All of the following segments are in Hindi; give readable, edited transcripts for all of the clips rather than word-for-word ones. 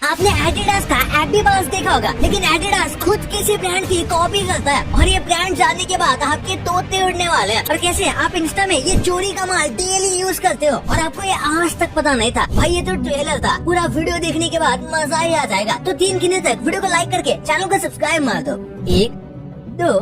आपने एडिडास का एडी बॉस देखा होगा, लेकिन एडिडास खुद किसी ब्रांड की कॉपी करता है और ये ब्रांड जानने के बाद आपके तोते उड़ने वाले हैं। और कैसे आप इंस्टा में ये चोरी का माल डेली यूज करते हो और आपको ये आज तक पता नहीं था। भाई ये तो ट्रेलर था, पूरा वीडियो देखने के बाद मजा ही आ जाएगा। तो 3 गिनने तक वीडियो को लाइक करके चैनल को सब्सक्राइब मार दो। 1 2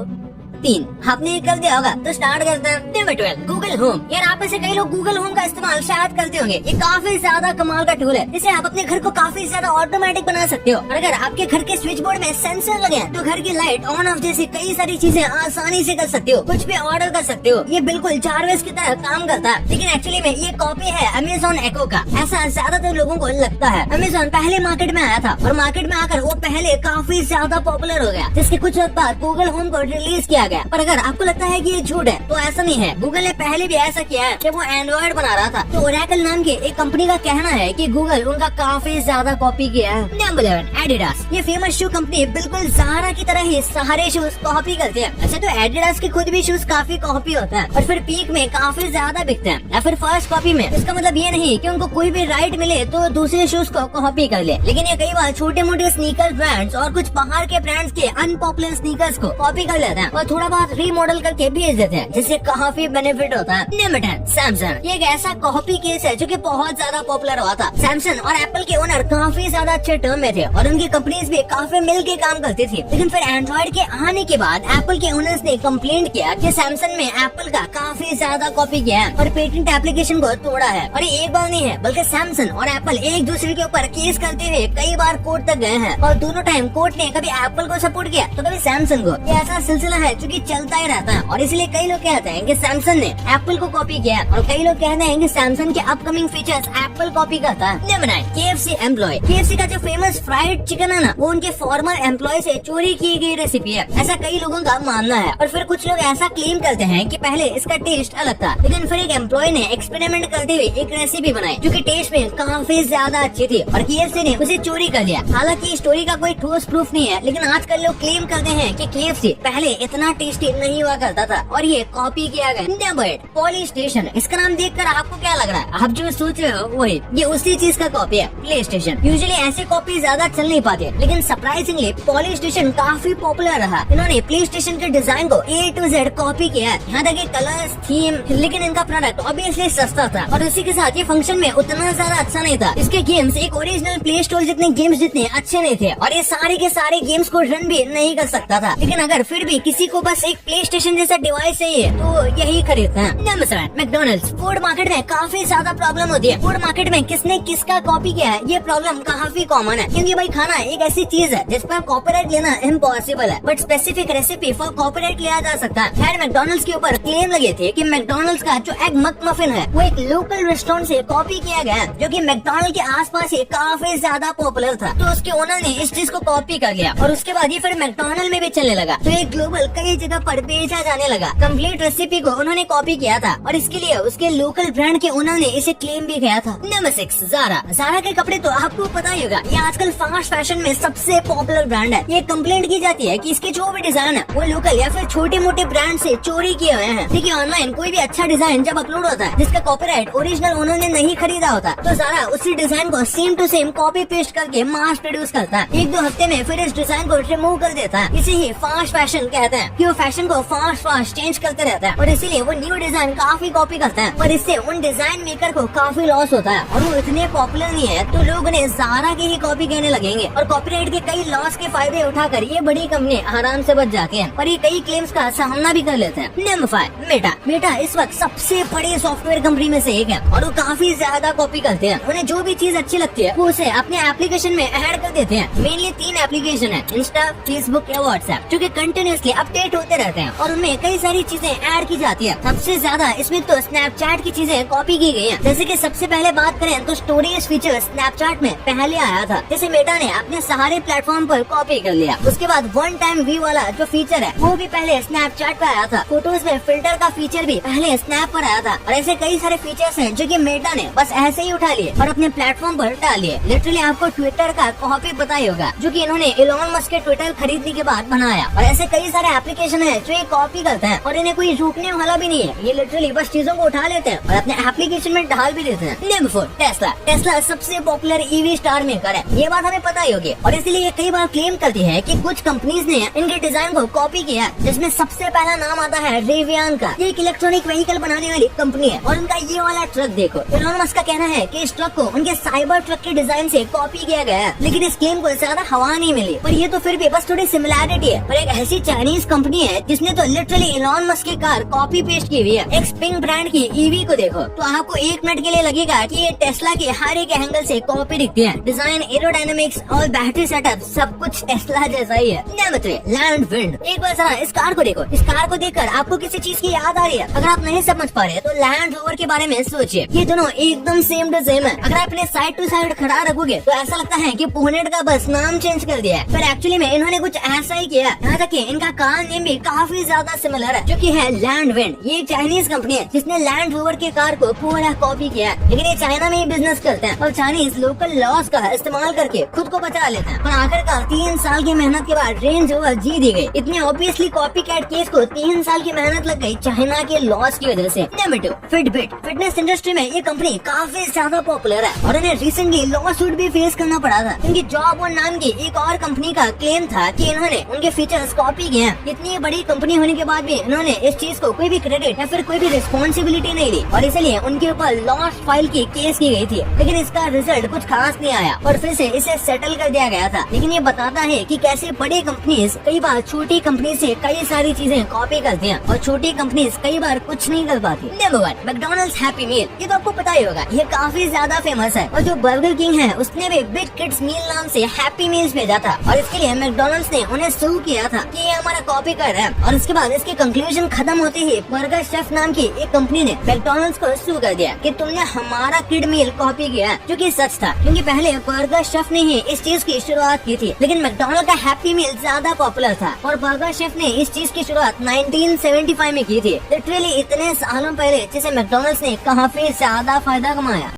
3। आपने ये कर दिया होगा तो स्टार्ट करते हैं। Number 12 Google home. यार आप में से कई लोग गूगल होम का इस्तेमाल शायद करते होंगे। ये काफी ज्यादा कमाल का टूल है, जिससे आप अपने घर को काफी ज्यादा ऑटोमेटिक बना सकते हो। और अगर आपके घर के स्विच बोर्ड में सेंसर लगे हैं तो घर की लाइट ऑन ऑफ जैसी कई सारी चीजें आसानी से कर सकते हो। कुछ भी ऑर्डर कर सकते हो। ये बिल्कुल जारवेज की तरह काम करता है, लेकिन एक्चुअली में ये कॉपी है अमेज़न एको का। ऐसा ज्यादातर लोगों को लगता है। अमेज़न पहले मार्केट में आया था और मार्केट में आकर वो पहले काफी ज्यादा पॉपुलर हो गया, जिसके कुछ वक्त बाद गूगल होम को रिलीज किया गया। पर अगर आपको लगता है कि ये झूठ है तो ऐसा नहीं है। गूगल ने पहले भी ऐसा किया है जब वो एंड्रॉइड बना रहा था। तो ओरेकल नाम के एक कंपनी का कहना है कि गूगल उनका काफी ज्यादा कॉपी किया है। Number 11 Adidas. ये फेमस शू कंपनी बिल्कुल ज़ारा की तरह ही सारे शूज कॉपी करते हैं। अच्छा तो एडिडास के खुद भी शूज काफी कॉपी होता है और फिर पीक में काफी ज्यादा बिकते हैं या फिर फर्स्ट कॉपी में। इसका मतलब ये नहीं कि उनको कोई भी राइट मिले तो दूसरे शूज को कॉपी कर ले, लेकिन ये कई बार छोटे मोटे स्नीकर ब्रांड्स और कुछ बाहर के ब्रांड्स के अनपॉपुलर स्नीकर्स को कॉपी कर लेते हैं और थोड़ा बहुत रीमॉडल करके भेज देते हैं, जिससे काफी बेनिफिट होता है। Number 10 Samsung. ये एक ऐसा कॉपी केस है जो कि बहुत ज्यादा पॉपुलर हुआ था। सैमसंग और एप्पल के ओनर काफी ज्यादा अच्छे टर्म में थे और उनकी कंपनीज भी काफी मिलके काम करती थी। लेकिन फिर एंड्रॉइड के आने के बाद एप्पल के ओनर्स ने कंप्लेंट किया कि सैमसंग में एप्पल का काफी ज्यादा कॉपी किया है और पेटेंट एप्लीकेशन को तोड़ा है। और ये एक बार नहीं है बल्कि सैमसंग और एप्पल एक दूसरे के ऊपर केस करते हुए कई बार कोर्ट तक गए हैं और दोनों टाइम कोर्ट ने कभी एप्पल को सपोर्ट किया तो कभी सैमसंग को। ये ऐसा सिलसिला है जो कि चलता ही रहता है और इसलिए कई लोग कहते हैं कि सैमसंग ने एप्पल को कॉपी किया और कई लोग कहते हैं कि सैमसंग के अपकमिंग फीचर्स एप्पल कॉपी करता है। Number 9 KFC employ. KFC का जो फेमस फ्राइड चिकन है ना, वो उनके फॉर्मर एम्प्लॉय से चोरी की गई रेसिपी है, ऐसा कई लोगों का मानना है। और फिर कुछ लोग ऐसा क्लेम करते हैं कि पहले इसका टेस्ट अलग था, लेकिन फिर एक एम्प्लॉय ने एक्सपेरिमेंट करते हुए एक रेसिपी बनाई जो कि टेस्ट में काफी ज्यादा अच्छी थी और KFC ने उसे चोरी कर लिया। हालांकि स्टोरी का कोई ठोस प्रूफ नहीं है, लेकिन आजकल लोग क्लेम करते हैं कि KFC पहले इतना टेस्टी नहीं हुआ करता था और ये कॉपी किया गया। Number 8 poly station. इसका नाम देखकर आपको क्या लग रहा है? आप जो सोच रहे हो वही, ये उसी चीज का कॉपी है, प्ले स्टेशन। यूजुअली ऐसे कॉपी ज्यादा चल नहीं पाते, लेकिन सरप्राइजिंगली पॉली स्टेशन काफी पॉपुलर रहा। इन्होंने प्ले स्टेशन के डिजाइन को A to Z कॉपी किया है, यहाँ तक कलर्स, थीम, लेकिन इनका प्रोडक्ट ऑब्वियसली सस्ता था और उसी के साथ ये फंक्शन में उतना ज्यादा अच्छा नहीं था। इसके गेम्स एक ओरिजिनल प्ले स्टोर जितने गेम्स जितने अच्छे नहीं थे और ये सारे के सारे गेम्स को रन भी नहीं कर सकता था। लेकिन अगर फिर भी किसी को बस एक प्ले स्टेशन जैसा डिवाइस चाहिए तो यही खरीदता है। Number 7 McDonald's. फूड मार्केट में काफी ज्यादा प्रॉब्लम होती है। फूड मार्केट में किसने किसका कॉपी किया है ये प्रॉब्लम काफी कॉमन है, क्योंकि भाई खाना एक ऐसी चीज है जिस पर कॉपीराइट लेना इम्पॉसिबल है, but specific recipe for copyright लिया जा सकता है। खैर मैकडोनल्ड्स के ऊपर क्लेम लगे थे कि मैकडोनल्ड्स का जो एग मकमफिन है वो एक लोकल रेस्टोरेंट से कॉपी किया गया है, जो कि मैकडोनल्ड के आसपास ही काफी ज्यादा पॉपुलर था। तो उसके ओनर ने इस चीज को कॉपी कर लिया और उसके बाद ये फिर मैकडोनल्ड में भी चलने लगा, तो ये ग्लोबल कई जगह पर बेचा जाने लगा। कंप्लीट रेसिपी को उन्होंने कॉपी किया था और इसके लिए उसके लोकल ब्रांड के ओनर ने इसे क्लेम भी किया था। नंबर 6 ज़ारा। ज़ारा के कपड़े तो आपको पता ही होगा, ये आजकल फास्ट फैशन में सबसे पॉपुलर ब्रांड है। ये कंप्लेंट की जाती है कि इसके जो भी डिजाइन है वो लोकल या फिर छोटे मोटे ब्रांड से चोरी किए हुए हैं। देखिए ऑनलाइन कोई भी अच्छा डिजाइन जब अपलोड होता है जिसका कॉपीराइट ओरिजिनल ओनर ने नहीं खरीदा होता, तो ज़ारा उसी डिजाइन को same to same copy paste करके मास प्रोड्यूस करता है। 1-2 हफ्ते में फिर इस डिजाइन को रिमूव कर देता है। इसे ही फास्ट फैशन कहते हैं, कि वो फैशन को फास्ट चेंज करते रहता है और इसीलिए वो न्यू डिजाइन काफी कॉपी करता है, पर इससे उन डिजाइन मेकर को काफी लॉस होता है और वो इतने पॉपुलर नहीं है तो लोग उन्हें ज़ारा की ही कॉपी करने लगेंगे और कॉपीराइट के कई लॉस के फायदे उठाकर ये बड़ी कंपनी आराम से बच जाती है और ये कई क्लेम्स का सामना भी कर लेते हैं। Number 5 Meta. मेटा इस वक्त सबसे बड़ी सॉफ्टवेयर कंपनी में से एक है और वो काफी ज्यादा कॉपी करते हैं। उन्हें जो भी चीज अच्छी लगती है वो उसे अपने एप्लीकेशन में ऐड कर देते हैं। मेनली 3 एप्लीकेशन है, इंस्टा, फेसबुक या व्हाट्सएप, जो कि कंटिन्यूअसली अपडेट होते रहते हैं और उनमें कई सारी चीजें ऐड की जाती है। सबसे ज्यादा इसमें तो स्नैपचैट की चीजें कॉपी की गई हैं। जैसे कि सबसे पहले बात करें तो स्टोरीज फीचर स्नैपचैट में पहले आया था, जैसे मेटा ने अपने सारे प्लेटफॉर्म पर कॉपी कर लिया। उसके बाद वन टाइम व्यू वाला जो फीचर है वो भी पहले स्नैपचैट पर आया था। फोटोज में फिल्टर का फीचर भी पहले स्नैप पर आया था और ऐसे कई सारे फीचर्स हैं जो कि मेटा ने बस ऐसे ही उठा लिए और अपने प्लेटफॉर्म पर डाल लिए। लिटरली आपको ट्विटर का कॉपी पता ही होगा, जो कि इन्होंने इलॉन मस्क के ट्विटर खरीदने के बाद बनाया और ऐसे कई सारे एप्लीकेशन एप्लीकेशन है जो ये कॉपी करता है और इन्हें कोई रोकने वाला भी नहीं है। ये लिटरली बस चीजों को उठा लेते हैं और अपने एप्लीकेशन में डाल भी देते हैं। Number 4, Tesla. टेस्ला सबसे पॉपुलर ईवी स्टार मेकर है, ये बात हमें पता ही होगी और इसलिए कई बार क्लेम करती है कि कुछ कंपनीज ने इनके डिजाइन को कॉपी किया, जिसमें सबसे पहला नाम आता है रेवियान का। ये एक इलेक्ट्रॉनिक व्हीकल बनाने वाली कंपनी है और उनका ये वाला ट्रक देखो। एलोन मस्क का कहना है कि इस ट्रक को उनके साइबर ट्रक के डिजाइन से कॉपी किया गया है, लेकिन इस क्लेम को ज्यादा हवा नहीं मिली। पर ये तो फिर भी बस थोड़ी सिमिलैरिटी है। पर एक ऐसी चाइनीज कंपनी है जिसने तो लिटरली एलोन मस्क की कार कॉपी पेस्ट की हुई है। एक स्पिंग ब्रांड की ईवी को देखो तो आपको 1 मिनट के लिए लगेगा कि ये टेस्ला के हर एक एंगल से कॉपी दिखती है। डिजाइन, एरोडायनामिक्स और बैटरी सेटअप सब कुछ टेस्ला जैसा ही है। Number 3, land wind. एक बार जरा इस कार को देखो। इस कार को देखकर आपको किसी चीज की याद आ रही है? अगर आप नहीं समझ पा रहे तो लैंड रोवर के बारे में सोचिए। ये दोनों एकदम सेम टू सेम है। अगर आप इन्हें साइड टू साइड खड़ा रखोगे तो ऐसा लगता है कि पोनेट का बस नाम चेंज कर दिया है, पर एक्चुअली में इन्होंने कुछ ऐसा ही किया। यहाँ तक कि इनका कार नेम भी काफी ज्यादा सिमिलर है, जो कि है लैंड विंड। ये एक चाइनीज कंपनी है जिसने लैंड रोवर के कार को पूरा कॉपी किया है, लेकिन ये चाइना में ही बिजनेस करते हैं और चाइनीज लोकल लॉज का इस्तेमाल करके खुद को बचा लेते हैं। पर आखिरकार 3 साल की मेहनत के बाद रेंज रोवर जीत गई। इतनी ऑब्वियसली कॉपी कैट केस को 3 साल की मेहनत लग गई चाइना के लॉज की वजह से। Number 2, Fitbit. फिटनेस इंडस्ट्री में ये कंपनी काफी ज्यादा पॉपुलर है और उन्हें रिसेंटली लॉ सूट भी फेस करना पड़ा था। इनकी जॉब और नाम की एक और कंपनी का क्लेम था कि इन्होंने उनके फीचर्स कॉपी किए हैं। इतनी बड़ी कंपनी होने के बाद भी इन्होंने इस चीज को कोई भी क्रेडिट या फिर कोई भी रिस्पॉन्सिबिलिटी नहीं ली और इसलिए उनके ऊपर लॉस फाइल की केस की गई थी, लेकिन इसका रिजल्ट कुछ खास नहीं आया और फिर से इसे सेटल कर दिया गया था। लेकिन ये बताता है कि कैसे बड़ी कंपनीज कई बार छोटी कंपनी से कई सारी चीजें कॉपी करती हैं और छोटी कंपनीज कई बार कुछ नहीं कर पाती। Number 1, McDonald's happy meal. ये तो आपको पता ही होगा, ये काफी ज्यादा फेमस है और जो बर्गर किंग है उसने भी बिग किड्स मील नाम से हैप्पी मील्स भेजा था और इसके लिए मैकडॉनल्ड्स ने उन्हें सू किया था कि ये हमारा कॉपी कर रहा है। और उसके बाद इसके कंक्लूजन खत्म होते ही बर्गर शेफ नाम की एक कंपनी ने मैकडॉनल्ड्स को सू कर दिया कि तुमने हमारा किड मील कॉपी किया, जो कि सच था, क्योंकि पहले बर्गर शेफ ने ही इस चीज की शुरुआत की थी। लेकिन मैकडॉनल्ड का हैप्पी मील ज्यादा पॉपुलर था और बर्गर शेफ ने इस चीज की शुरुआत 1975 में की थी, लिटरली इतने सालों पहले, जिसे मैकडॉनल्ड्स ने काफी ज्यादा फायदा कमाया।